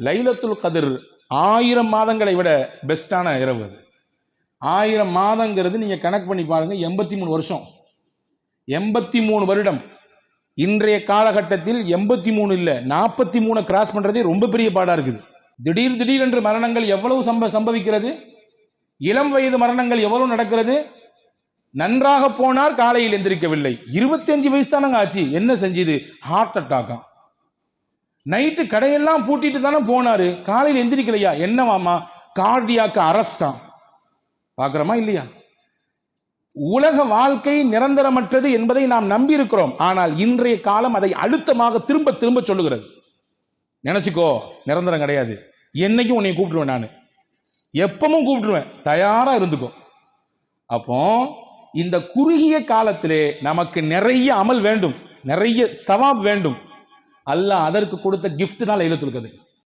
லைலத்துல் கதிர் 1000 மாதங்களை விட பெஸ்டான இரவு அது. 1000 மாதங்கிறது நீங்க கணக்கு பண்ணி பாருங்க, 83 வருஷம், 83 வருடம். இன்றைய காலகட்டத்தில் 83 இல்ல 43 கிராஸ் பண்றதே ரொம்ப பெரிய பாடா இருக்குது. திடீர் என்று மரணங்கள் எவ்வளவு சம்பவிக்கிறது, இளம் வயது மரணங்கள் எவ்வளவு நடக்கிறது. நன்றாக போனார், காலையில் எந்திரிக்கவில்லை. 25 வயசு தானங்க ஆச்சு, என்ன செஞ்சது, ஹார்ட் அட்டாக்கா. நைட்டு கடையெல்லாம் பூட்டிட்டு தானே போனாரு, காலையில் எந்திரிக்கலையா, என்னவாமா, கார்டியாக்கு அரஸ்டா. பார்க்கிறோமா இல்லையா? உலக வாழ்க்கை நிரந்தரமற்றது என்பதை நாம் நம்பி இருக்கிறோம். ஆனால் இன்றைய காலம் அதை அழுத்தமாக திரும்ப திரும்ப சொல்லுகிறது. நினைச்சுக்கோ, நிரந்தரம் கிடையாது. என்னைக்கும் உன்னை கூப்பிட்டுருவேன், நான் எப்பவும் கூப்பிட்டுருவேன், தயாரா இருந்துக்கோ. அப்போ இந்த குறுகிய காலத்திலே நமக்கு நிறைய அமல் வேண்டும், நிறைய சவாப் வேண்டும். அல்லாஹ் அதற்கு கொடுத்த கிஃப்ட் தான் லைலத்துல் கத்ர்.